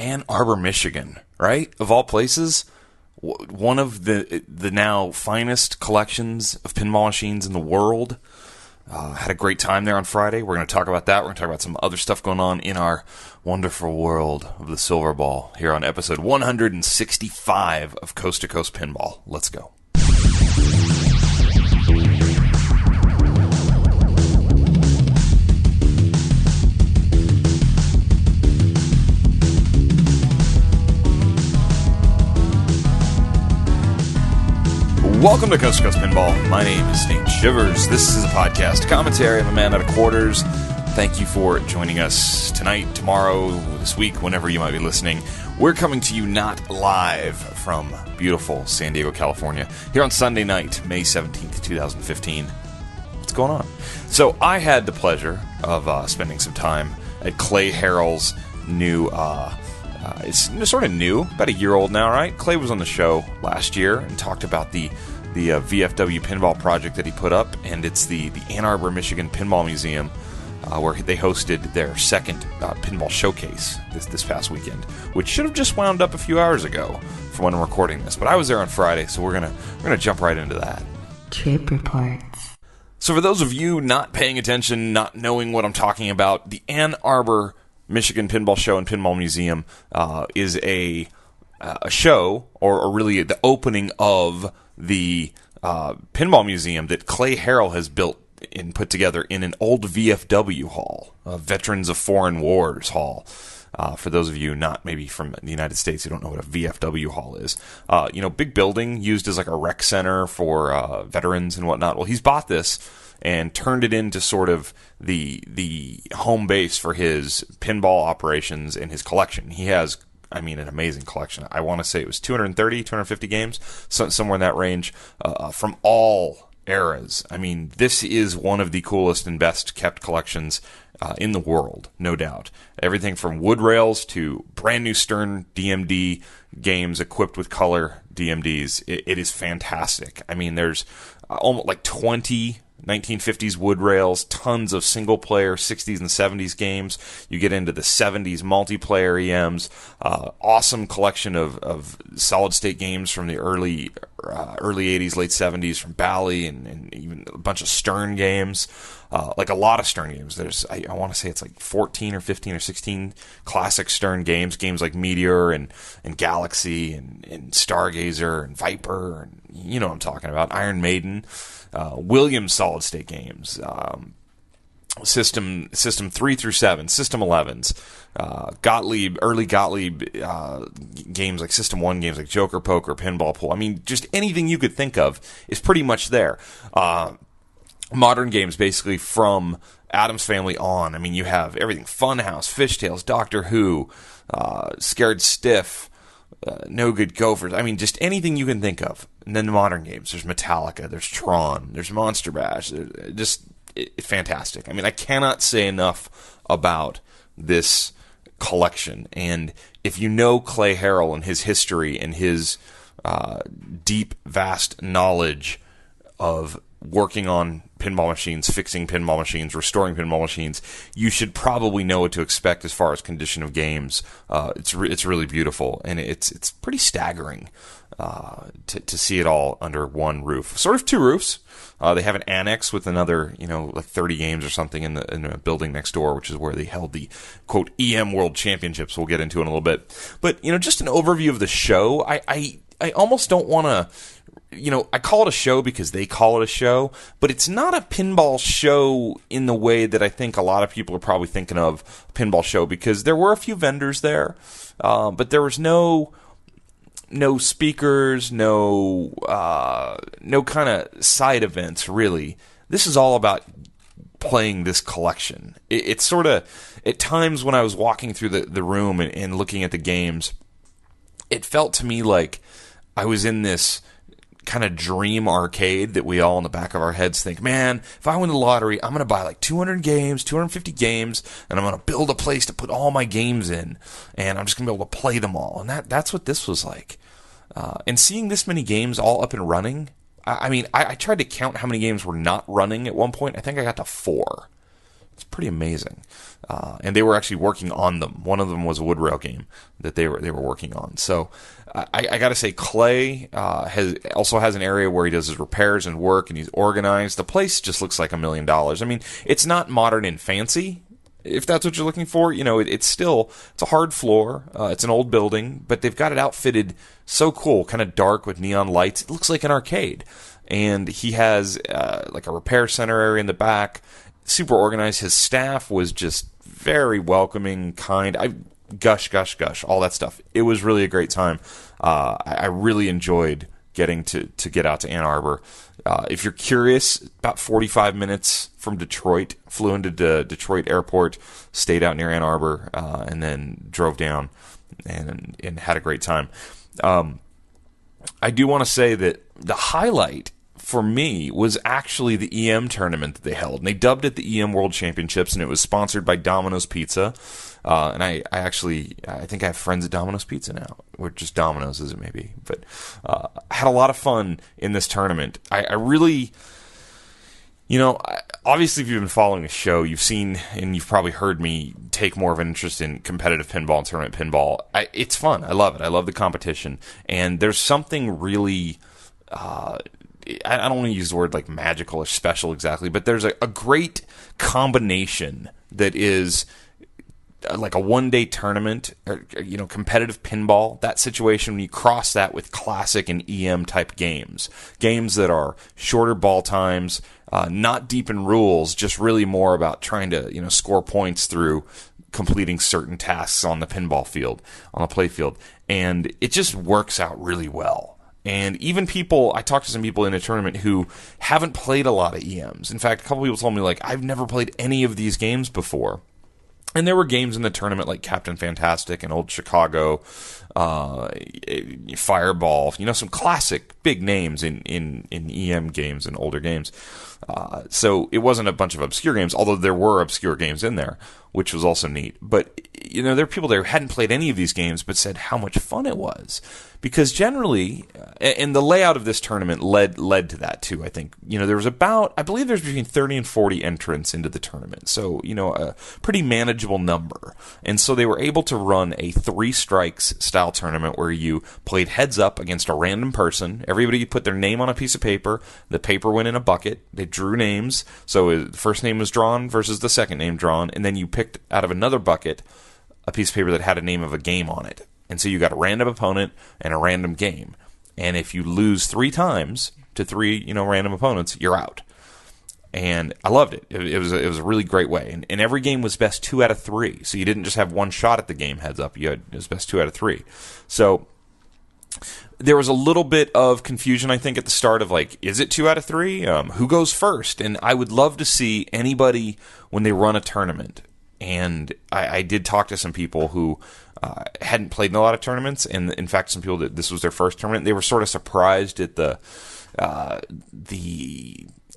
Ann Arbor, Michigan, right? Of all places, one of the now finest collections of pinball machines in the world. Had a great time there on Friday. We're going to talk about that. We're going to talk about some other stuff going on in our wonderful world of the Silver Ball here on episode 165 of Coast to Coast Pinball. Let's go. Welcome to Coast to Coast Pinball. My name is Nate Shivers. This is a podcast commentary. I'm a man out of quarters. Thank you for joining us tonight, tomorrow, this week, whenever you might be listening. We're coming to you not live from beautiful San Diego, California, here on Sunday night, May 17th, 2015. What's going on? So I had the pleasure of spending some time at Clay Harrell's new... it's sort of new, about a year old now, right? Clay was on the show last year and talked about the VFW pinball project that he put up, and it's the Ann Arbor, Michigan Pinball Museum, where they hosted their second pinball showcase this past weekend, which should have just wound up a few hours ago from when I'm recording this. But I was there on Friday, so we're gonna jump right into that. Trip reports. So for those of you not paying attention, not knowing what I'm talking about, the Ann Arbor Michigan Pinball Show and Pinball Museum is a show, or really the opening of the pinball museum that Clay Harrell has built and put together in an old VFW hall, Veterans of Foreign Wars hall. For those of you not maybe from the United States who don't know what a VFW hall is, big building used as like a rec center for veterans and whatnot. Well, he's bought this and turned it into sort of the home base for his pinball operations and his collection. He has, an amazing collection. I want to say it was 250 games, somewhere in that range, from all eras. This is one of the coolest and best kept collections in the world, no doubt. Everything from wood rails to brand new Stern DMD games equipped with color DMDs. It is fantastic. There's almost like 20 1950s wood rails, tons of single-player 60s and 70s games. You get into the 70s multiplayer EMs, awesome collection of solid-state games from the early 80s, late 70s from Bally, and even a bunch of Stern games, like a lot of Stern games. There's, I want to say it's like 14 or 15 or 16 classic Stern games like Meteor and Galaxy and Stargazer and Viper, and you know what I'm talking about, Iron Maiden. Williams solid state games, system 3 through 7, system 11s, early Gottlieb games like system 1 games like Joker Poker, Pinball Pool. Just anything you could think of is pretty much there. Modern games basically from Addams Family on. You have everything: Funhouse, Fishtails, Doctor Who, Scared Stiff, No Good Gophers. Just anything you can think of. And then the modern games, there's Metallica, there's Tron, there's Monster Bash. It's fantastic. I cannot say enough about this collection. And if you know Clay Harrell and his history and his deep, vast knowledge of working on pinball machines, fixing pinball machines, restoring pinball machines, you should probably know what to expect as far as condition of games. It's really beautiful, and it's pretty staggering to see it all under one roof. Sort of two roofs. They have an annex with another, like 30 games or something in a building next door, which is where they held the, quote, EM World Championships we'll get into in a little bit. But, just an overview of the show. I almost don't want to... I call it a show because they call it a show, but it's not a pinball show in the way that I think a lot of people are probably thinking of a pinball show, because there were a few vendors there, but there was no speakers, no kind of side events, really. This is all about playing this collection. It's sort of, at times when I was walking through the room and looking at the games, it felt to me like I was in this kind of dream arcade that we all in the back of our heads think, man, if I win the lottery, I'm going to buy like 200 games, 250 games, and I'm going to build a place to put all my games in, and I'm just going to be able to play them all. And that's what this was like. And seeing this many games all up and running, I tried to count how many games were not running at one point. I think I got to 4. It's pretty amazing. And they were actually working on them. One of them was a wood rail game that they were working on. So I got to say, Clay also has an area where he does his repairs and work, and he's organized. The place just looks like $1 million. I mean, it's not modern and fancy, if that's what you're looking for. It's a hard floor. It's an old building, but they've got it outfitted so cool, kind of dark with neon lights. It looks like an arcade. And he has like a repair center area in the back. Super organized. His staff was just very welcoming, kind. Gush, all that stuff. It was really a great time. I really enjoyed getting to get out to Ann Arbor. If you're curious, about 45 minutes from Detroit. Flew into Detroit Airport, stayed out near Ann Arbor, and then drove down and had a great time. I do want to say that the highlight for me was actually the EM tournament that they held. And they dubbed it the EM World Championships, and it was sponsored by Domino's Pizza. And I think I have friends at Domino's Pizza now, or just Domino's as it may be. But I had a lot of fun in this tournament. I really, obviously if you've been following the show, you've seen and you've probably heard me take more of an interest in competitive pinball and tournament pinball. It's fun. I love it. I love the competition. And there's something really... I don't want to use the word like magical or special exactly, but there's a great combination that is like a one-day tournament, or, competitive pinball, that situation, when you cross that with classic and EM type games that are shorter ball times, not deep in rules, just really more about trying to, score points through completing certain tasks on the pinball field, on the play field. And it just works out really well. And even I talked to some people in a tournament who haven't played a lot of EMs. In fact, a couple people told me, I've never played any of these games before. And there were games in the tournament like Captain Fantastic and Old Chicago, Fireball, some classic big names in EM games and older games. So it wasn't a bunch of obscure games, although there were obscure games in there, which was also neat. But, there were people there who hadn't played any of these games but said how much fun it was. Because generally, and the layout of this tournament led to that too, I think. There was I believe there's between 30 and 40 entrants into the tournament. So, a pretty manageable number. And so they were able to run a 3 strikes style tournament where you played heads up against a random person. Everybody put their name on a piece of paper. The paper went in a bucket. They drew names. So the first name was drawn versus the second name drawn. And then you picked out of another bucket a piece of paper that had a name of a game on it. And so you got a random opponent and a random game. And if you lose 3 times to 3, random opponents, you're out. And I loved it. It was a really great way. And every game was best 2 out of 3. So you didn't just have one shot at the game heads up. It was best 2 out of 3. So there was a little bit of confusion, I think, at the start of is it 2 out of 3? Who goes first? And I would love to see anybody when they run a tournament. And I did talk to some people who hadn't played in a lot of tournaments, and in fact, some people that this was their first tournament. They were sort of surprised at the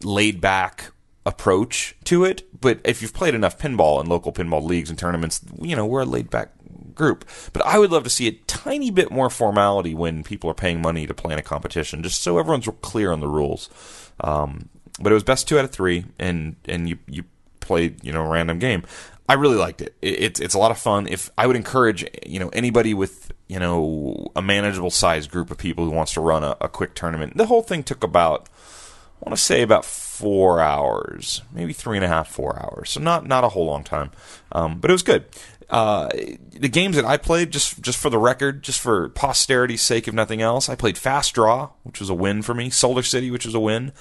laid back approach to it. But if you've played enough pinball in local pinball leagues and tournaments, we're a laid back group. But I would love to see a tiny bit more formality when people are paying money to play in a competition, just so everyone's clear on the rules. But it was best 2 out of 3, and you played a random game. I really liked it. It's a lot of fun. If I would encourage anybody with a manageable size group of people who wants to run a quick tournament. The whole thing took about 4 hours, maybe 3.5, 4 hours. So not a whole long time, but it was good. The games that I played, just for the record, just for posterity's sake, if nothing else, I played Fast Draw, which was a win for me. Solar City, which was a win.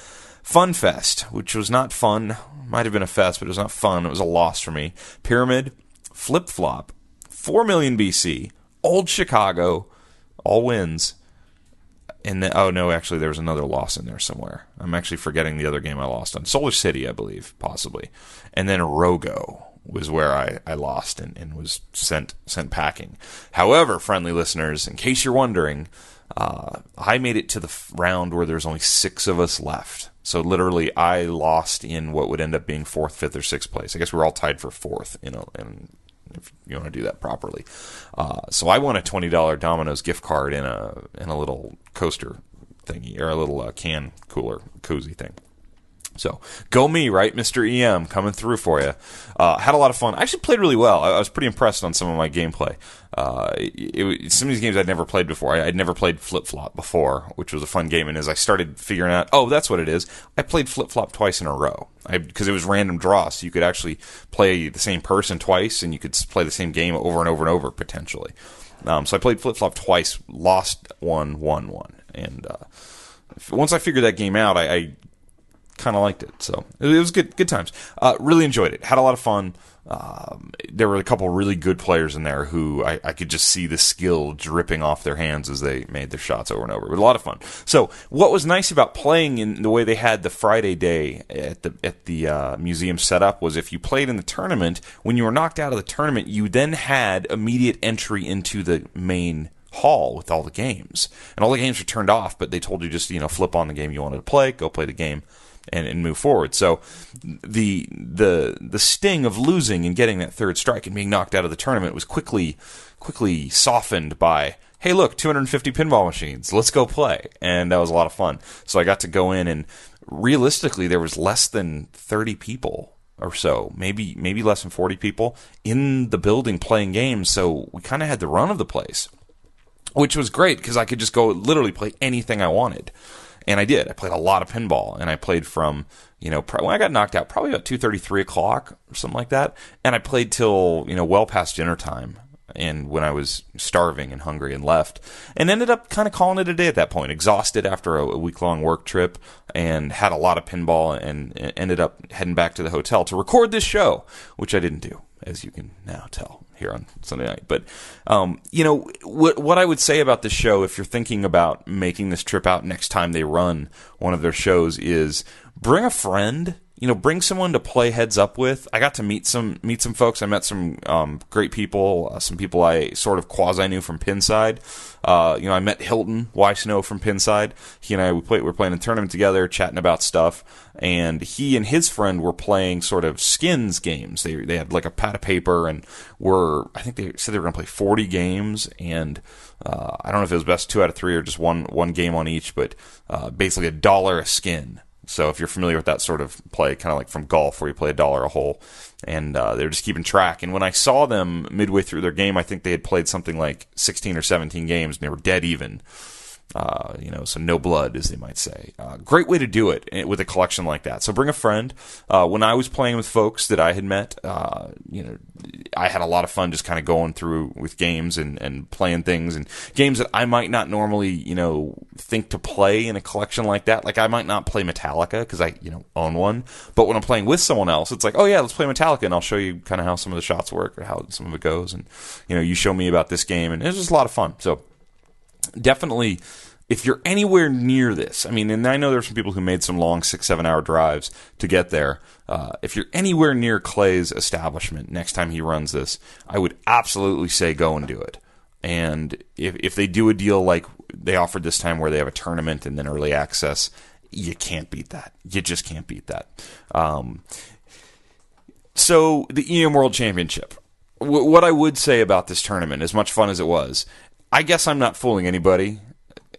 Fun Fest, which was not fun. Might have been a fest, but it was not fun. It was a loss for me. Pyramid, Flip Flop, 4 Million BC, Old Chicago, all wins. And then, actually, there was another loss in there somewhere. I'm actually forgetting the other game I lost on. Solar City, I believe, possibly. And then Rogo was where I lost and was sent packing. However, friendly listeners, in case you're wondering, I made it to the round where there's only 6 of us left. So literally, I lost in what would end up being 4th, 5th, or 6th place. I guess we were all tied for 4th, and if you want to do that properly. So I won a $20 Domino's gift card in a little coaster thingy, or a little can cooler koozie thing. So, go me, right? Mr. EM coming through for you. Had a lot of fun. I actually played really well. I was pretty impressed on some of my gameplay. Some of these games I'd never played before. I'd never played Flip Flop before, which was a fun game. And as I started figuring out, oh, that's what it is, I played Flip Flop twice in a row. Because it was random draw, so you could actually play the same person twice, and you could play the same game over and over and over, potentially. So I played Flip Flop twice, lost one, won one. And once I figured that game out, I kind of liked it. So it was good times. Really enjoyed it. Had a lot of fun. There were a couple really good players in there who I could just see the skill dripping off their hands as they made their shots over and over. But a lot of fun. So what was nice about playing in the way they had the Friday day at the museum set up was if you played in the tournament, when you were knocked out of the tournament, you then had immediate entry into the main hall with all the games. And all the games were turned off, but they told you just, flip on the game you wanted to play, go play the game. And move forward. So the sting of losing and getting that third strike and being knocked out of the tournament was quickly softened by, hey, look, 250 pinball machines. Let's go play. And that was a lot of fun. So I got to go in, and realistically, there was less than 30 people or so, maybe less than 40 people in the building playing games. So we kind of had the run of the place, which was great because I could just go literally play anything I wanted. And I did. I played a lot of pinball, and I played from, when I got knocked out, probably about 2:30, 3 o'clock or something like that. And I played till, well past dinner time, and when I was starving and hungry and left, and ended up kind of calling it a day at that point, exhausted after a week-long work trip, and had a lot of pinball, and ended up heading back to the hotel to record this show, which I didn't do, as you can now tell here on Sunday night. But, what I would say about this show, if you're thinking about making this trip out next time they run one of their shows, is bring a friend. Bring someone to play heads up with. I got to meet some folks. I met some great people, some people I sort of quasi knew from Pinside. I met Hilton Weissnow from Pinside. He and I were playing a tournament together, chatting about stuff. And he and his friend were playing sort of skins games. They had like a pad of paper, and I think they said they were going to play 40 games. And I don't know if it was best 2 out of 3 or just one game on each, but basically $1 a skin. So if you're familiar with that sort of play, kind of like from golf where you play $1 a hole, and they're just keeping track. And when I saw them midway through their game, I think they had played something like 16 or 17 games, and they were dead even. So no blood, as they might say. Great way to do it with a collection like that. So bring a friend. When I was playing with folks that I had met, I had a lot of fun just kind of going through with games and playing things, and games that I might not normally, think to play in a collection like that. Like I might not play Metallica because I, own one. But when I'm playing with someone else, it's like, oh yeah, let's play Metallica, and I'll show you kind of how some of the shots work or how some of it goes. And, you show me about this game, and it's just a lot of fun. So definitely, if you're anywhere near this, and I know there's some people who made some long 6-7 hour drives to get there. If you're anywhere near Clay's establishment next time he runs this, I would absolutely say go and do it. And if they do a deal like they offered this time where they have a tournament and then early access, you can't beat that. You just can't beat that. So the EM World Championship. What I would say about this tournament, as much fun as it was, I guess I'm not fooling anybody.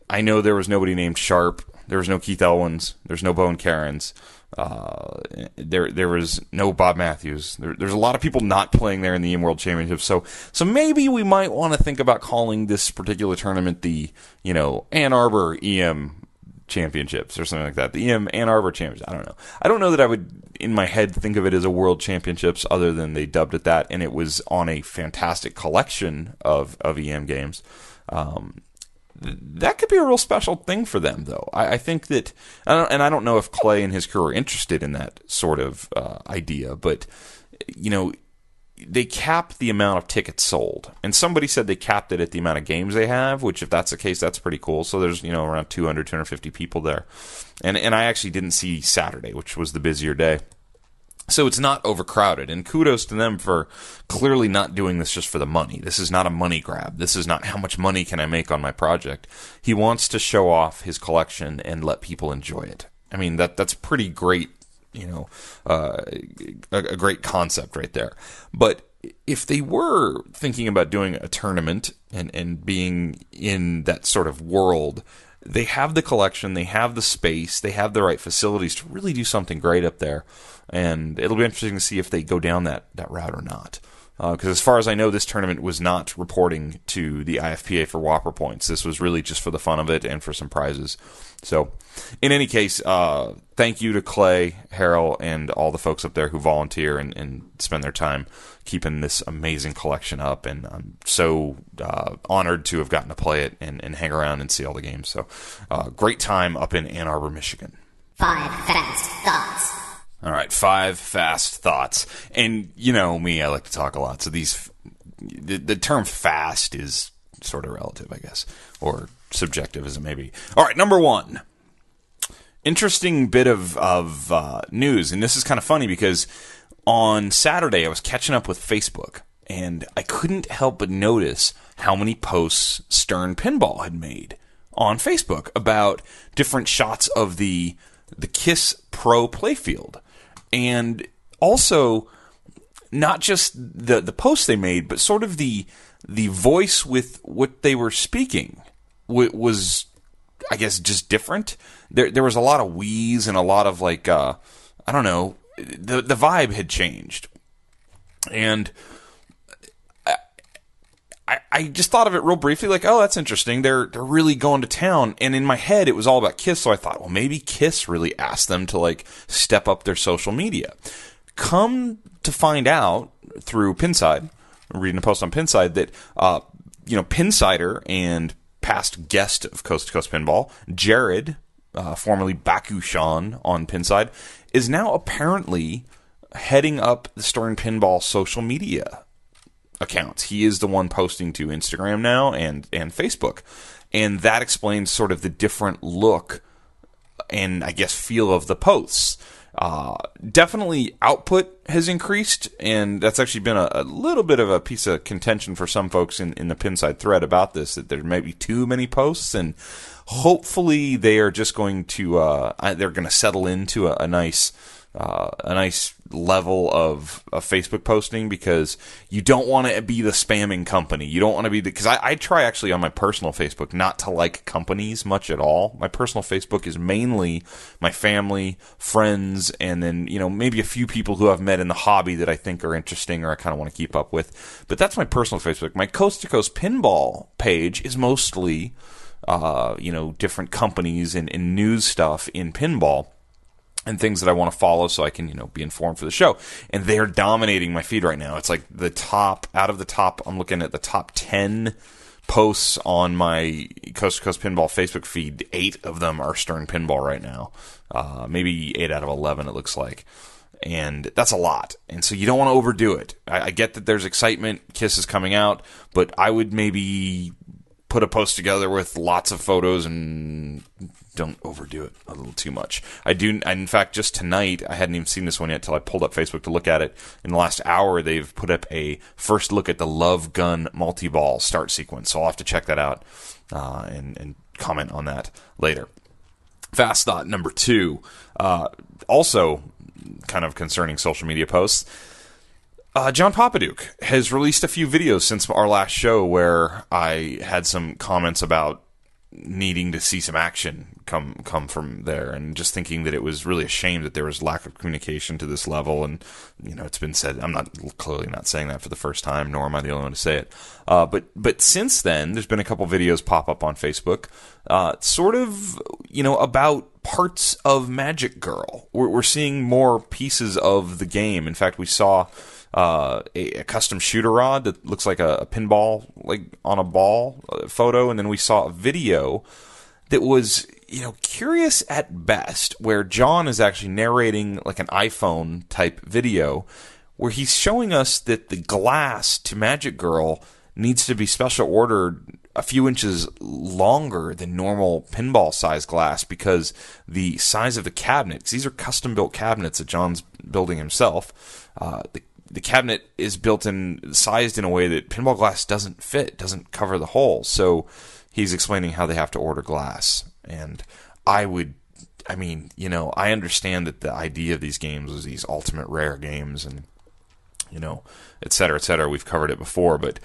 I know there was nobody named Sharp. There was no Keith Elwins. There's no Bone Karens. There was no Bob Matthews. There's a lot of people not playing there in the EM World Championship. So maybe we might want to think about calling this particular tournament the, Ann Arbor EM Championships or something like that. The EM Ann Arbor Championships. I don't know. I don't know that I would, in my head, think of it as a World Championships other than they dubbed it that, and it was on a fantastic collection of EM games. That could be a real special thing for them, though. I think that, and I don't know if Clay and his crew are interested in that sort of idea, but, they cap the amount of tickets sold. And somebody said they capped it at the amount of games they have, which if that's the case, that's pretty cool. So there's, around 200, 250 people there. And I actually didn't see Saturday, which was the busier day. So it's not overcrowded, and kudos to them for clearly not doing this just for the money. This is not a money grab. This is not how much money can I make on my project. He wants to show off his collection and let people enjoy it. That's pretty great, a great concept right there. But if they were thinking about doing a tournament and being in that sort of world, they have the collection, they have the space, they have the right facilities to really do something great up there. And it'll be interesting to see if they go down that route or not. Because as far as I know, this tournament was not reporting to the IFPA for Whopper points. This was really just for the fun of it and for some prizes. So, in any case, thank you to Clay, Harrell, and all the folks up there who volunteer and spend their time keeping this amazing collection up. And I'm so honored to have gotten to play it and hang around and see all the games. So, great time up in Ann Arbor, Michigan. 5 fast thoughts. All right, 5 fast thoughts. And you know me, I like to talk a lot. So the term fast is sort of relative, I guess, or subjective as it may be. All right, number 1. Interesting bit of news, and this is kind of funny because on Saturday I was catching up with Facebook, and I couldn't help but notice how many posts Stern Pinball had made on Facebook about different shots of the KISS Pro playfield. And also, not just the posts they made, but sort of the voice with what they were speaking was, I guess, just different. There was a lot of wheeze and a lot of like, I don't know, the vibe had changed. And I just thought of it real briefly, like, oh, that's interesting. They're really going to town. And in my head, it was all about KISS. So I thought, well, maybe KISS really asked them to like step up their social media. Come to find out through Pinside, reading a post on Pinside, that Pinsider and past guest of Coast to Coast Pinball, Jared, formerly Baku Sean on Pinside, is now apparently heading up the Stern Pinball social media accounts. He is the one posting to Instagram now and Facebook. And that explains sort of the different look and, I guess, feel of the posts. Definitely output has increased, and that's actually been a little bit of a piece of contention for some folks in the Pinside thread about this, that there may be too many posts, and hopefully they are just going to they're going to settle into a nice level of Facebook posting, because you don't want to be the spamming company. You don't want to be because I try actually on my personal Facebook not to like companies much at all. My personal Facebook is mainly my family, friends, and then, maybe a few people who I've met in the hobby that I think are interesting or I kind of want to keep up with. But that's my personal Facebook. My Coast to Coast Pinball page is mostly, different companies and news stuff in pinball, and things that I want to follow so I can, be informed for the show. And they're dominating my feed right now. It's like I'm looking at the top 10 posts on my Coast to Coast Pinball Facebook feed. 8 of them are Stern Pinball right now. Maybe 8 out of 11, it looks like. And that's a lot. And so you don't want to overdo it. I get that there's excitement. KISS is coming out. But I would maybe put a post together with lots of photos and don't overdo it a little too much. In fact, just tonight, I hadn't even seen this one yet till I pulled up Facebook to look at it. In the last hour, they've put up a first look at the Love Gun multi-ball start sequence. So I'll have to check that out and comment on that later. Fast thought number 2, also kind of concerning social media posts. John Papaduke has released a few videos since our last show where I had some comments about needing to see some action come from there, and just thinking that it was really a shame that there was lack of communication to this level. And it's been said, I'm clearly not saying that for the first time, nor am I the only one to say it. But since then, there's been a couple videos pop up on Facebook, sort of about parts of Magic Girl. We're seeing more pieces of the game. In fact, we saw a custom shooter rod that looks like a pinball, like on a ball photo, and then we saw a video that was, curious at best, where John is actually narrating like an iPhone type video, where he's showing us that the glass to Magic Girl needs to be special ordered a few inches longer than normal pinball size glass, because the size of the cabinet, because these are custom built cabinets that John's building himself, the cabinet is sized in a way that pinball glass doesn't doesn't cover the hole. So he's explaining how they have to order glass. And I understand that the idea of these games was these ultimate rare games and, et cetera, et cetera. We've covered it before, but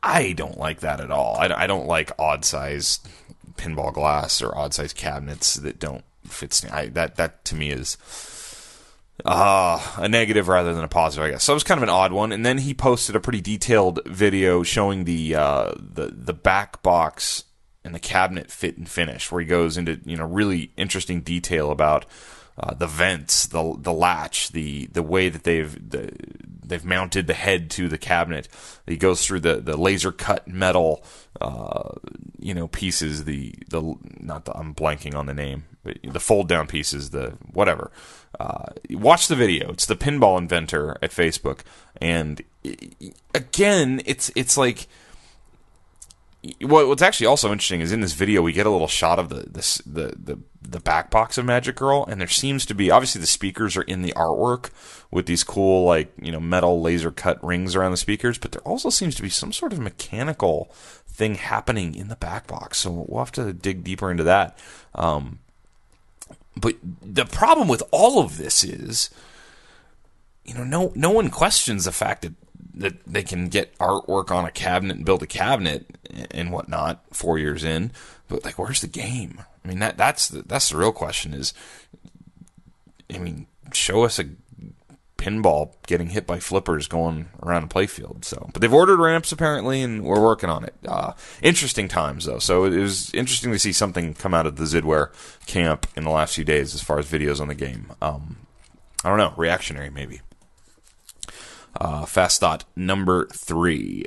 I don't like that at all. I don't like odd size pinball glass or odd-sized cabinets that don't fit. That to me is a negative rather than a positive, I guess. So it was kind of an odd one. And then he posted a pretty detailed video showing the back box and the cabinet fit and finish, where he goes into really interesting detail about the vents, the latch, the way that they've mounted the head to the cabinet. He goes through the laser cut metal pieces, I'm blanking on the name, but the fold down pieces, the whatever. Watch the video. It's the Pinball Inventor at Facebook, and again, it's like. What's actually also interesting is in this video we get a little shot of the back box of Magic Girl, and there seems to be, obviously the speakers are in the artwork with these cool metal laser cut rings around the speakers, but there also seems to be some sort of mechanical thing happening in the back box. So we'll have to dig deeper into that. But the problem with all of this is, no one questions the fact that they can get artwork on a cabinet and build a cabinet and whatnot 4 years in, but where's the game? I mean, that's the real question is, show us a pinball getting hit by flippers going around a playfield. So, but they've ordered ramps apparently, and we're working on it. Interesting times though. So it was interesting to see something come out of the Zidware camp in the last few days as far as videos on the game. I don't know, reactionary maybe. Fast thought number 3.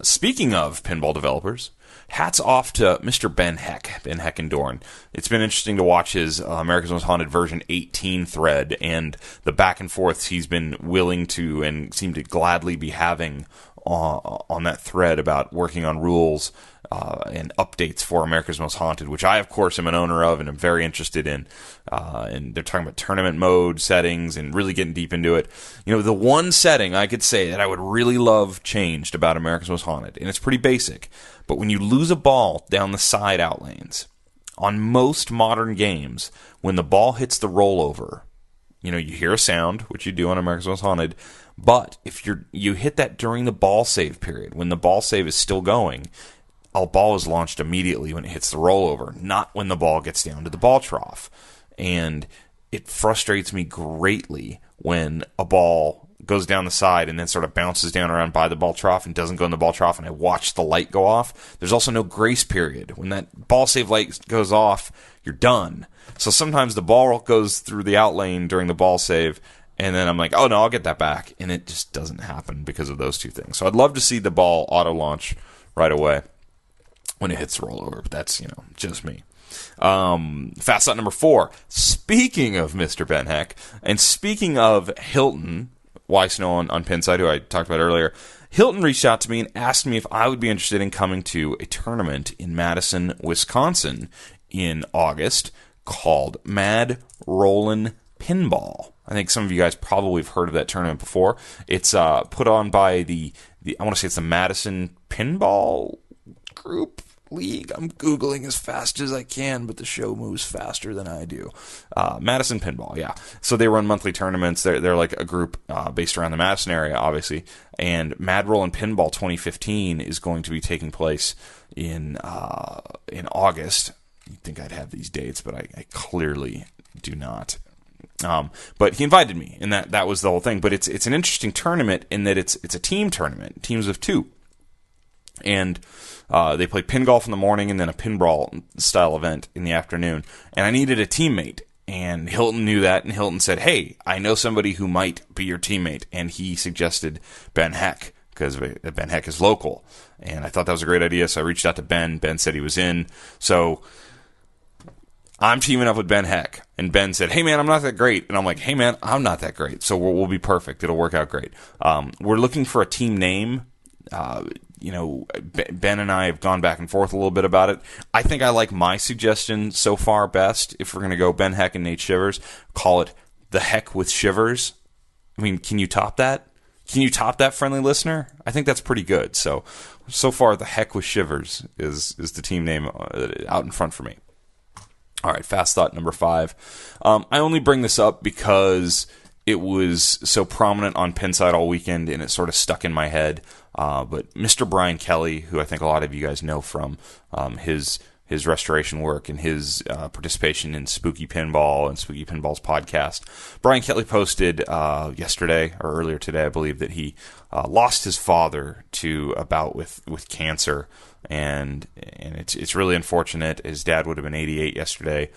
Speaking of pinball developers, hats off to Mr. Ben Heck and Dorn. It's been interesting to watch his America's Most Haunted version 18 thread and the back and forths he's been willing to and seem to gladly be having on that thread about working on rules and updates for America's Most Haunted, which I, of course, am an owner of and am very interested in. And they're talking about tournament mode settings and really getting deep into it. The one setting I could say that I would really love changed about America's Most Haunted, and it's pretty basic, but when you lose a ball down the side out lanes, on most modern games, when the ball hits the rollover, you hear a sound, which you do on America's Most Haunted, but if you hit that during the ball save period, when the ball save is still going, a ball is launched immediately when it hits the rollover, not when the ball gets down to the ball trough. And it frustrates me greatly when a ball goes down the side and then sort of bounces down around by the ball trough and doesn't go in the ball trough, and I watch the light go off. There's also no grace period. When that ball save light goes off, you're done. So sometimes the ball goes through the out lane during the ball save, and then I'm like, oh no, I'll get that back. And it just doesn't happen because of those two things. So I'd love to see the ball auto-launch right away when it hits the rollover, but that's, just me. Fast thought number 4. Speaking of Mr. Ben Heck, and speaking of Hilton Weissnow on Pinside, who I talked about earlier, Hilton reached out to me and asked me if I would be interested in coming to a tournament in Madison, Wisconsin in August called Mad Rollin' Pinball. I think some of you guys probably have heard of that tournament before. It's put on by the I want to say it's the Madison Pinball Group League. I'm Googling as fast as I can, but the show moves faster than I do. Madison Pinball, yeah. So they run monthly tournaments. They're like a group based around the Madison area, obviously. And Mad Rollin' Pinball 2015 is going to be taking place in August. You'd think I'd have these dates, but I clearly do not. But he invited me, and that was the whole thing. But it's an interesting tournament in that it's a team tournament, teams of 2. And they play pin golf in the morning and then a pinball style event in the afternoon. And I needed a teammate. And Hilton knew that. And Hilton said, hey, I know somebody who might be your teammate. And he suggested Ben Heck, because Ben Heck is local. And I thought that was a great idea. So I reached out to Ben. Ben said he was in. So I'm teaming up with Ben Heck. And Ben said, hey, man, I'm not that great. And I'm like, hey, man, I'm not that great. So we'll be perfect. It'll work out great. We're looking for a team name. Ben and I have gone back and forth a little bit about it. I think I like my suggestion so far best. If we're going to go Ben Heck and Nate Shivers, call it The Heck with Shivers. I mean, can you top that? Can you top that, friendly listener? I think that's pretty good. So far, The Heck with Shivers is the team name out in front for me. All right, fast thought number 5. I only bring this up because it was so prominent on Pinside all weekend, and it sort of stuck in my head. But Mr. Brian Kelly, who I think a lot of you guys know from his his restoration work and his participation in Spooky Pinball and Spooky Pinball's podcast. Brian Kelly posted yesterday or earlier today, I believe, that he lost his father to a bout with cancer, and it's really unfortunate. His dad would have been 88 yesterday,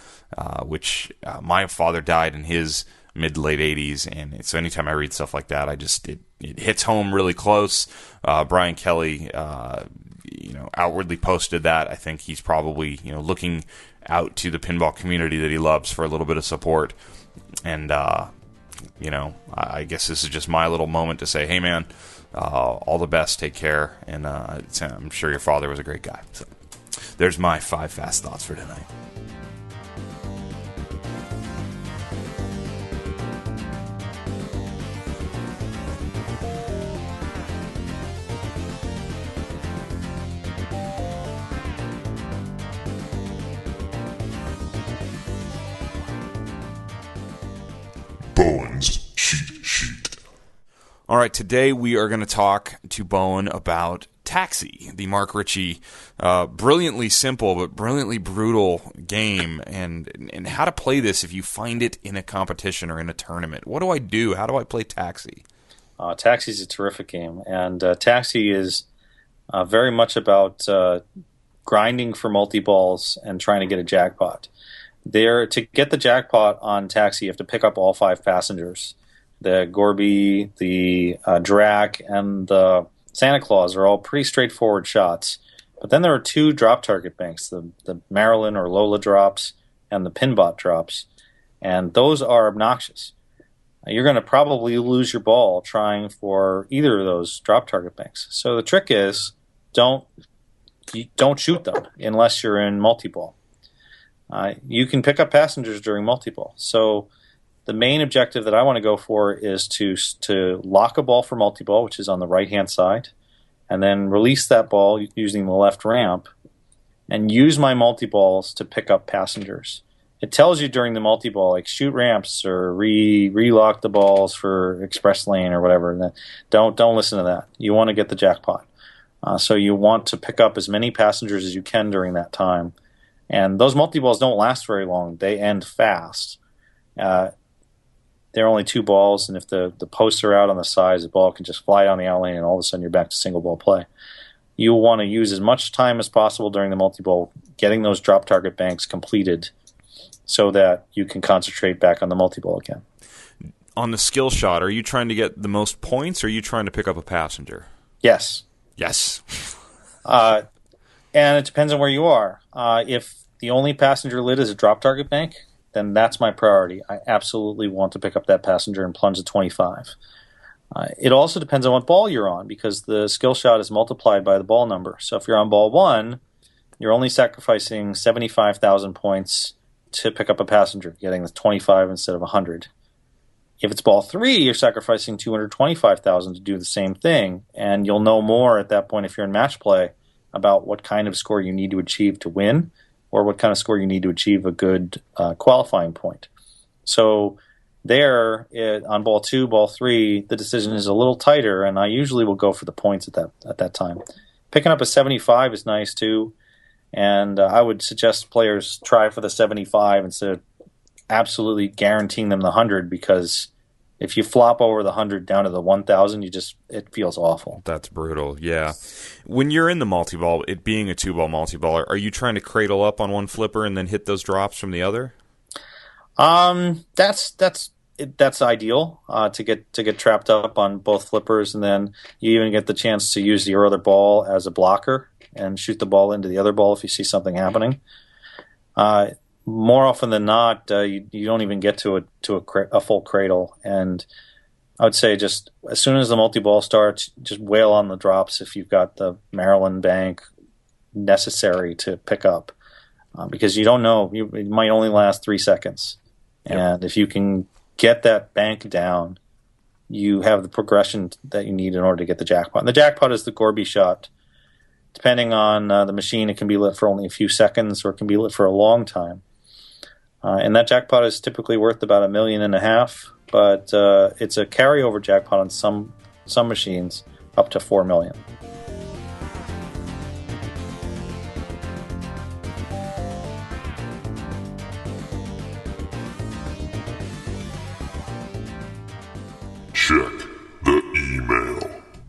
which my father died in his mid to late 80s, and so anytime I read stuff like that, it hits home really close. Brian Kelly, outwardly posted that. I think he's probably looking out to the pinball community that he loves for a little bit of support, and I guess this is just my little moment to say, hey man, all the best, take care, and I'm sure your father was a great guy. So there's my 5 fast thoughts for tonight. Bowen's Cheat Sheet. All right, today we are going to talk to Bowen about Taxi, the Mark Ritchie, brilliantly simple but brilliantly brutal game, and how to play this if you find it in a competition or in a tournament. What do I do? How do I play Taxi? Taxi is a terrific game, and Taxi is very much about grinding for multi-balls and trying to get a jackpot. To get the jackpot on Taxi, you have to pick up all 5 passengers. The Gorby, the Drac, and the Santa Claus are all pretty straightforward shots. But then there are 2 drop target banks, the Marilyn or Lola drops and the Pinbot drops. And those are obnoxious. You're going to probably lose your ball trying for either of those drop target banks. So the trick is don't shoot them unless you're in multi-ball. You can pick up passengers during multi-ball. So the main objective that I want to go for is to lock a ball for multi-ball, which is on the right-hand side, and then release that ball using the left ramp and use my multi-balls to pick up passengers. It tells you during the multi-ball, like shoot ramps or relock the balls for express lane or whatever. Don't listen to that. You want to get the jackpot. So you want to pick up as many passengers as you can during that time. And those multi-balls don't last very long. They end fast. They're only 2 balls, and if the posts are out on the sides, the ball can just fly down the out lane, and all of a sudden you're back to single ball play. You want to use as much time as possible during the multi-ball getting those drop target banks completed so that you can concentrate back on the multi-ball again. On the skill shot, are you trying to get the most points, or are you trying to pick up a passenger? Yes. And it depends on where you are. If the only passenger lit is a drop target bank, then that's my priority. I absolutely want to pick up that passenger and plunge to 25. It also depends on what ball you're on, because the skill shot is multiplied by the ball number. So if you're on ball 1, you're only sacrificing 75,000 points to pick up a passenger, getting the 25 instead of 100. If it's ball 3, you're sacrificing 225,000 to do the same thing, and you'll know more at that point if you're in match play about what kind of score you need to achieve to win, or what kind of score you need to achieve a good qualifying point. So on ball 2, ball 3, the decision is a little tighter, and I usually will go for the points at that time. Picking up a 75 is nice too, and I would suggest players try for the 75 instead of absolutely guaranteeing them the 100, because if you flop over the 100 down to the 1,000, it feels awful. That's brutal, yeah. When you're in the multi-ball, it being a 2-ball multi-ball, are you trying to cradle up on one flipper and then hit those drops from the other? That's ideal to get trapped up on both flippers, and then you even get the chance to use your other ball as a blocker and shoot the ball into the other ball if you see something happening. More often than not, you don't even get to a full cradle. And I would say just as soon as the multi-ball starts, just wail on the drops if you've got the Maryland bank necessary to pick up. Because you don't know. It might only last 3 seconds. Yep. And if you can get that bank down, you have the progression that you need in order to get the jackpot. And the jackpot is the Gorby shot. Depending on the machine, it can be lit for only a few seconds, or it can be lit for a long time. And that jackpot is typically worth about $1.5 million, but it's a carryover jackpot on some machines up to $4 million.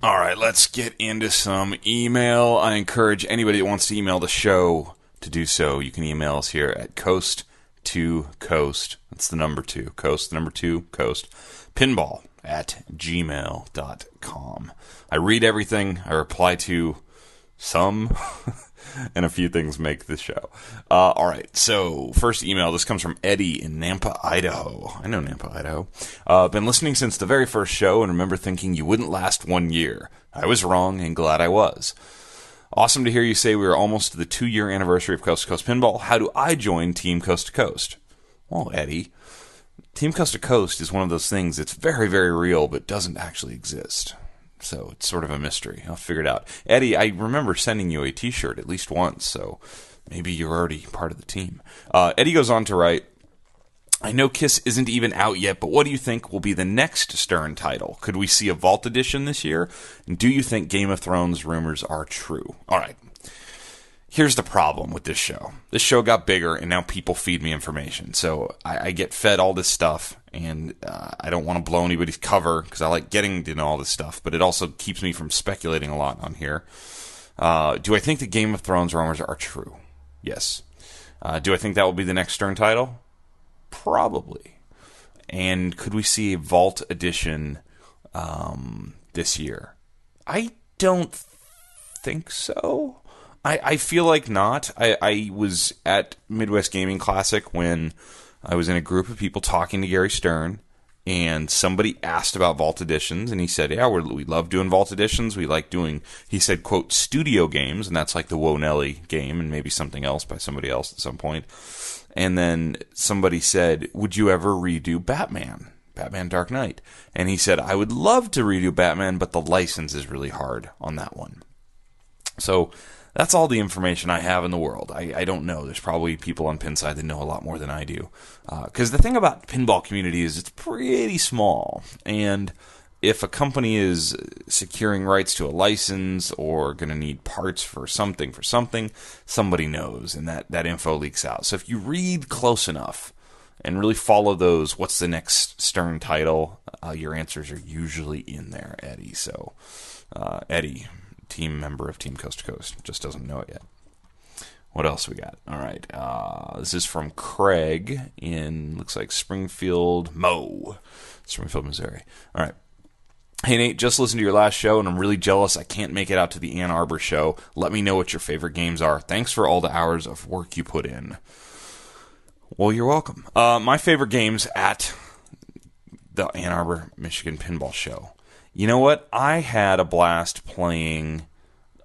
All right, let's get into some email. I encourage anybody that wants to email the show to do so. You can email us here at Coast2Coast. That's the number 2. Coast, the number 2, Coast. Pinball at gmail.com. I read everything. I reply to some, and a few things make the show. All right, so first email. This comes from Eddie in Nampa, Idaho. I know Nampa, Idaho. Been listening since the very first show and remember thinking you wouldn't last 1 year. I was wrong and glad I was. Awesome to hear you say we are almost to the 2-year anniversary of Coast to Coast Pinball. How do I join Team Coast to Coast? Well, Eddie, Team Coast to Coast is one of those things that's very, very real but doesn't actually exist. So it's sort of a mystery. I'll figure it out. Eddie, I remember sending you a t-shirt at least once, so maybe you're already part of the team. Eddie goes on to write, I know KISS isn't even out yet, but what do you think will be the next Stern title? Could we see a Vault Edition this year? And do you think Game of Thrones rumors are true? All right. Here's the problem with this show. This show got bigger, and now people feed me information. So I get fed all this stuff, and I don't want to blow anybody's cover because I like getting to know all this stuff, but it also keeps me from speculating a lot on here. Do I think the Game of Thrones rumors are true? Yes. Do I think that will be the next Stern title? Probably. And could we see a Vault Edition this year? I don't think so. I feel like not. I was at Midwest Gaming Classic when I was in a group of people talking to Gary Stern, and somebody asked about Vault Editions, and he said, yeah, we love doing Vault Editions. We like doing, he said, quote, studio games, and that's like the Wo Nelly game and maybe something else by somebody else at some point. And then somebody said, would you ever redo Batman Dark Knight? And he said, I would love to redo Batman, but the license is really hard on that one. So that's all the information I have in the world. I don't know. There's probably people on Pinside that know a lot more than I do. Because the thing about the pinball community is it's pretty small. And if a company is securing rights to a license or going to need parts for something, somebody knows. And that info leaks out. So if you read close enough and really follow those, what's the next Stern title, your answers are usually in there, Eddie. So, Eddie, team member of Team Coast to Coast, just doesn't know it yet. What else we got? All right, this is from Craig in, looks like Springfield, Missouri. All right. Hey Nate, just listened to your last show and I'm really jealous I can't make it out to the Ann Arbor show. Let me know what your favorite games are. Thanks for all the hours of work you put in. Well, you're welcome. My favorite games at the Ann Arbor, Michigan Pinball Show. You know what? I had a blast playing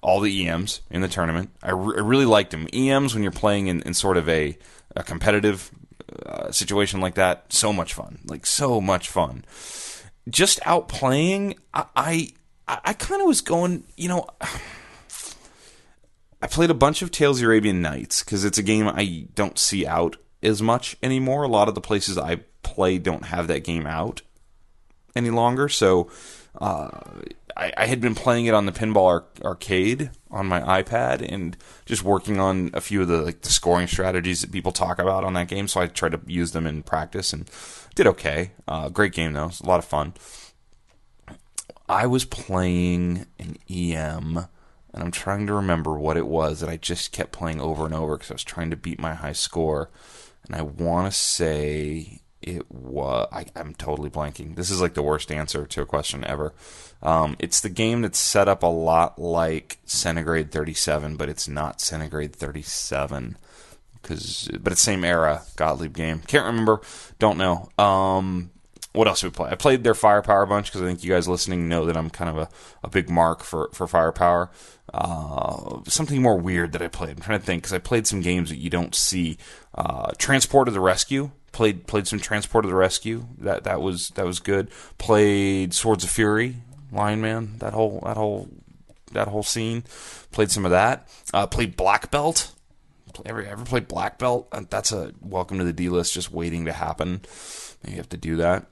all the EMs in the tournament. I really liked them. EMs, when you're playing in sort of a competitive situation like that, so much fun. Like, so much fun. Just out playing, I kind of was going, I played a bunch of Tales of the Arabian Nights because it's a game I don't see out as much anymore. A lot of the places I play don't have that game out any longer, so I had been playing it on the Pinball Arcade on my iPad and just working on a few of the scoring strategies that people talk about on that game. So I tried to use them in practice and did okay. Great game though; it's a lot of fun. I was playing an EM, and I'm trying to remember what it was that I just kept playing over and over because I was trying to beat my high score. And I want to say it was... I'm totally blanking. This is like the worst answer to a question ever. It's the game that's set up a lot like Centigrade 37, but it's not Centigrade 37. But it's same era, Gottlieb game. Can't remember. Don't know. What else did we play? I played their Firepower bunch because I think you guys listening know that I'm kind of a big mark for Firepower. Something more weird that I played. I'm trying to think because I played some games that you don't see. Transport of the Rescue. Played some Transport of the Rescue. That was good. Played Swords of Fury, Lion Man. That whole scene. Played some of that. Played Black Belt. Ever played Black Belt? That's a welcome to the D list just waiting to happen. You have to do that.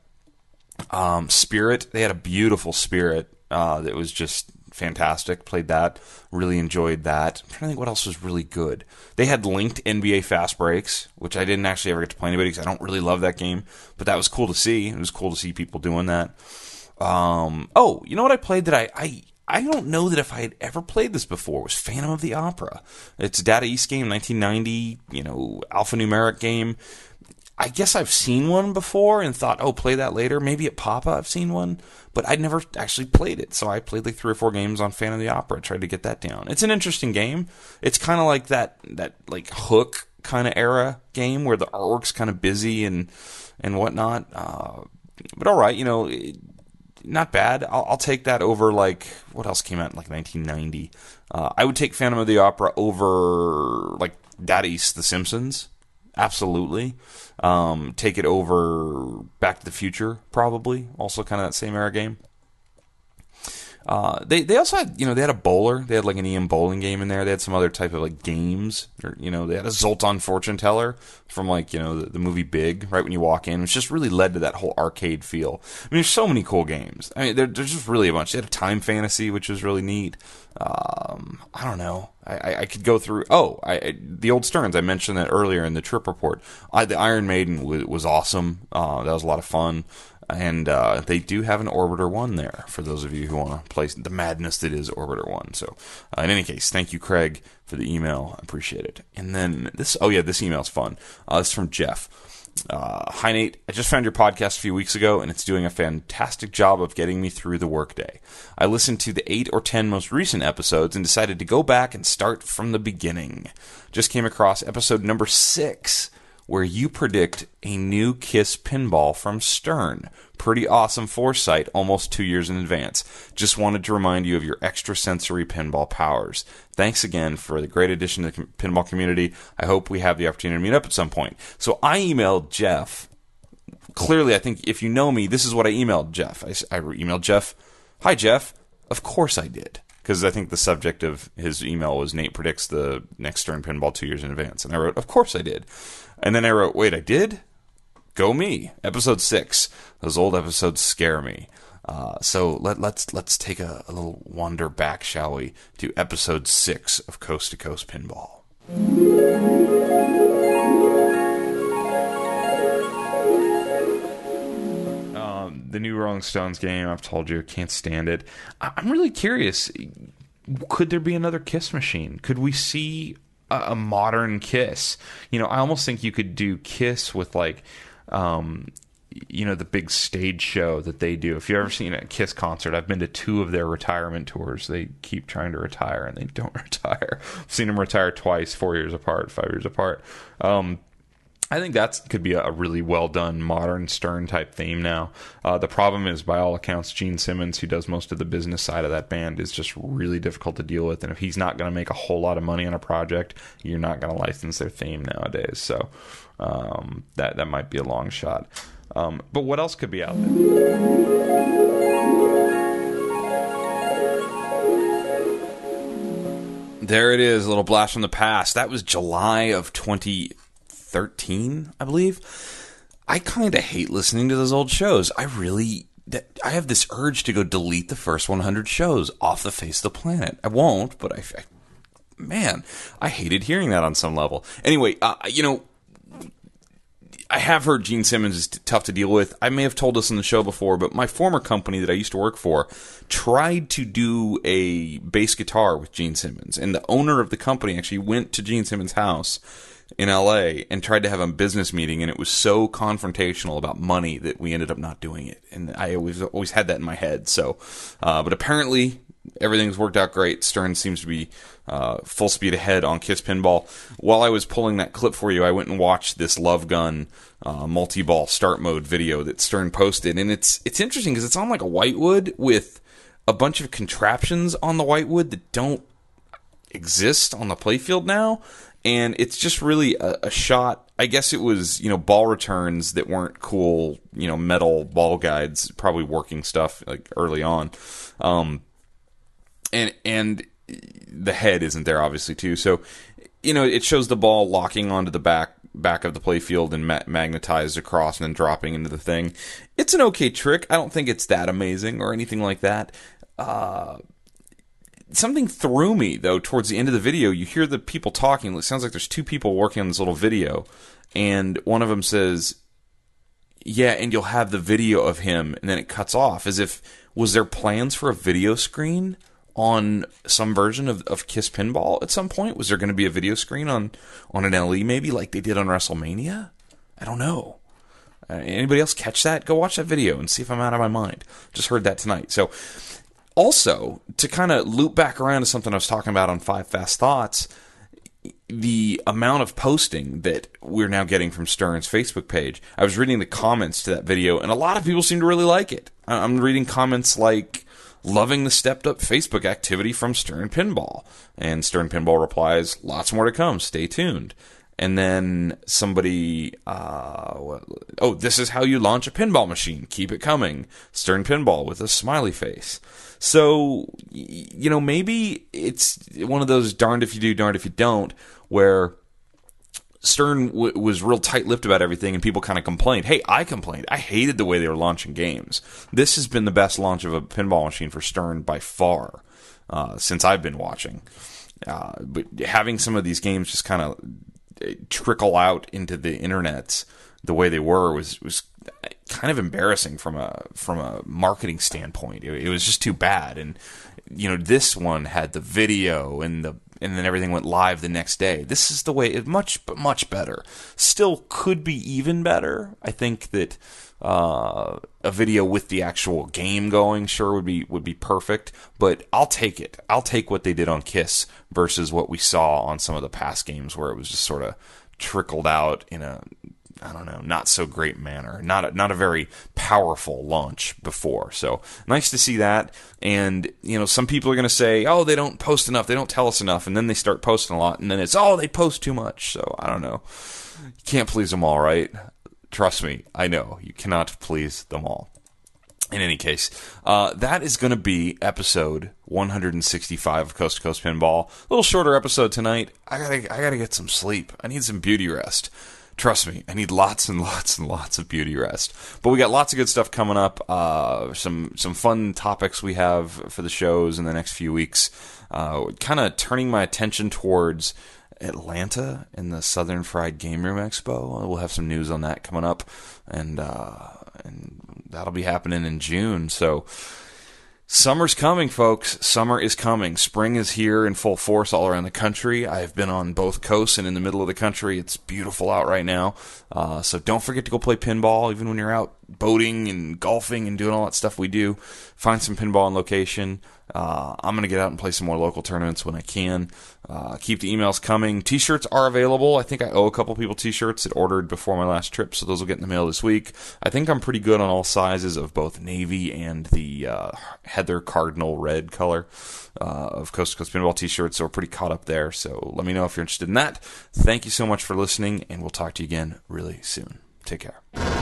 Spirit. They had a beautiful Spirit that was just fantastic. Played that. Really enjoyed that. I'm trying to think what else was really good. They had linked NBA Fast Breaks, which I didn't actually ever get to play anybody because I don't really love that game. But that was cool to see. It was cool to see people doing that. You know what I played that I don't know that if I had ever played this before. It was Phantom of the Opera. It's a Data East game, 1990, alphanumeric game. I guess I've seen one before and thought, oh, play that later. Maybe at Papa I've seen one, but I'd never actually played it. So I played like 3 or 4 games on Phantom of the Opera, tried to get that down. It's an interesting game. It's kind of like that like Hook kind of era game where the artwork's kind of busy and whatnot. But all right, not bad. I'll take that over, like, what else came out in, like, 1990? I would take Phantom of the Opera over, like, Data East The Simpsons. Absolutely. Take it over Back to the Future, probably. Also kind of that same era game. They also had, they had a bowler. They had like an EM bowling game in there. They had some other type of like games. Or, they had a Zoltan fortune teller from like, the movie Big, right when you walk in, which just really led to that whole arcade feel. I mean, there's so many cool games. I mean, there's just really a bunch. They had a Time Fantasy, which was really neat. I don't know. I could go through. The old Sterns. I mentioned that earlier in the trip report. The Iron Maiden was awesome. That was a lot of fun. And they do have an Orbiter 1 there, for those of you who want to play the madness that is Orbiter 1. So, in any case, thank you, Craig, for the email. I appreciate it. And then this email's fun. It's from Jeff. Hi, Nate. I just found your podcast a few weeks ago, and it's doing a fantastic job of getting me through the workday. I listened to the 8 or 10 most recent episodes and decided to go back and start from the beginning. Just came across episode number 6, where you predict a new KISS pinball from Stern. Pretty awesome foresight, almost 2 years in advance. Just wanted to remind you of your extrasensory pinball powers. Thanks again for the great addition to the pinball community. I hope we have the opportunity to meet up at some point. So I emailed Jeff. Clearly, I think if you know me, this is what I emailed Jeff. I emailed Jeff, "Hi, Jeff." Of course I did. Because I think the subject of his email was Nate predicts the next Stern pinball 2 years in advance. And I wrote, of course I did. And then I wrote, wait, I did? Go me. Episode 6. Those old episodes scare me. So let's take a little wander back, shall we, to episode 6 of Coast to Coast Pinball. The new Rolling Stones game, I've told you, I can't stand it. I'm really curious. Could there be another KISS machine? Could we see a modern KISS? I almost think you could do KISS with like, the big stage show that they do. If you've ever seen a KISS concert, I've been to 2 of their retirement tours. They keep trying to retire and they don't retire. I've seen them retire twice, 4 years apart, 5 years apart. I think that could be a really well done modern Stern type theme now. The problem is, by all accounts, Gene Simmons, who does most of the business side of that band, is just really difficult to deal with. And if he's not going to make a whole lot of money on a project, you're not going to license their theme nowadays. So that might be a long shot. But what else could be out there? There it is, a little blast from the past. That was July of 2013, I believe. I kind of hate listening to those old shows. I have this urge to go delete the first 100 shows off the face of the planet. I won't, but I hated hearing that on some level. Anyway, I have heard Gene Simmons is tough to deal with. I may have told this on the show before, but my former company that I used to work for tried to do a bass guitar with Gene Simmons. And the owner of the company actually went to Gene Simmons' house in LA and tried to have a business meeting, and it was so confrontational about money that we ended up not doing it. And I always had that in my head. So, but apparently everything's worked out great. Stern seems to be full speed ahead on KISS Pinball. While I was pulling that clip for you, I went and watched this Love Gun multi-ball start mode video that Stern posted, and it's interesting because it's on like a whitewood with a bunch of contraptions on the whitewood that don't exist on the playfield now. And it's just really a shot. I guess it was, ball returns that weren't cool, metal ball guides, probably working stuff like early on. And the head isn't there, obviously, too. So, it shows the ball locking onto the back of the playfield and magnetized across and then dropping into the thing. It's an okay trick. I don't think it's that amazing or anything like that. Something threw me, though, towards the end of the video. You hear the people talking. It sounds like there's 2 people working on this little video. And one of them says, yeah, and you'll have the video of him. And then it cuts off as if, was there plans for a video screen? on some version of Kiss Pinball at some point? Was there going to be a video screen on an LE maybe like they did on WrestleMania? I don't know. Anybody else catch that? Go watch that video and see if I'm out of my mind. Just heard that tonight. So, also, to kind of loop back around to something I was talking about on 5 Fast Thoughts, the amount of posting that we're now getting from Stern's Facebook page. I was reading the comments to that video, and a lot of people seem to really like it. I'm reading comments like, loving the stepped-up Facebook activity from Stern Pinball. And Stern Pinball replies, lots more to come. Stay tuned. And then somebody, this is how you launch a pinball machine. Keep it coming. Stern Pinball with a smiley face. So, maybe it's one of those darned if you do, darned if you don't, where Stern was real tight-lipped about everything, and people kind of complained. Hey, I complained. I hated the way they were launching games. This has been the best launch of a pinball machine for Stern by far since I've been watching. But having some of these games just kind of trickle out into the internet the way they were was kind of embarrassing from a marketing standpoint. It was just too bad. And this one had the video and then everything went live the next day. This is the way much better. Still could be even better. I think that a video with the actual game going sure would be perfect, but I'll take it. I'll take what they did on Kiss versus what we saw on some of the past games where it was just sort of trickled out in a, I don't know, not so great manner. Not a very powerful launch before. So nice to see that. And some people are going to say, oh, they don't post enough, they don't tell us enough, and then they start posting a lot, and then it's, oh, they post too much. So I don't know. You can't please them all, right? Trust me, I know. You cannot please them all. In any case, that is going to be episode 165 of Coast to Coast Pinball. A little shorter episode tonight. I gotta get some sleep. I need some beauty rest. Trust me, I need lots and lots and lots of beauty rest. But we got lots of good stuff coming up. Some fun topics we have for the shows in the next few weeks. Kind of turning my attention towards Atlanta and the Southern Fried Game Room Expo. We'll have some news on that coming up, and that'll be happening in June. So summer's coming, folks. Summer is coming. Spring is here in full force all around the country. I've been on both coasts and in the middle of the country. It's beautiful out right now. So don't forget to go play pinball, even when you're out boating and golfing and doing all that stuff we do. Find some pinball on location. I'm going to get out and play some more local tournaments when I can. Keep the emails coming. T-shirts are available. I think I owe a couple people T-shirts that ordered before my last trip, so those will get in the mail this week. I think I'm pretty good on all sizes of both navy and the Heather Cardinal red color of Coast to Coast Pinball T-shirts, so we're pretty caught up there. So let me know if you're interested in that. Thank you so much for listening, and we'll talk to you again really soon. Take care.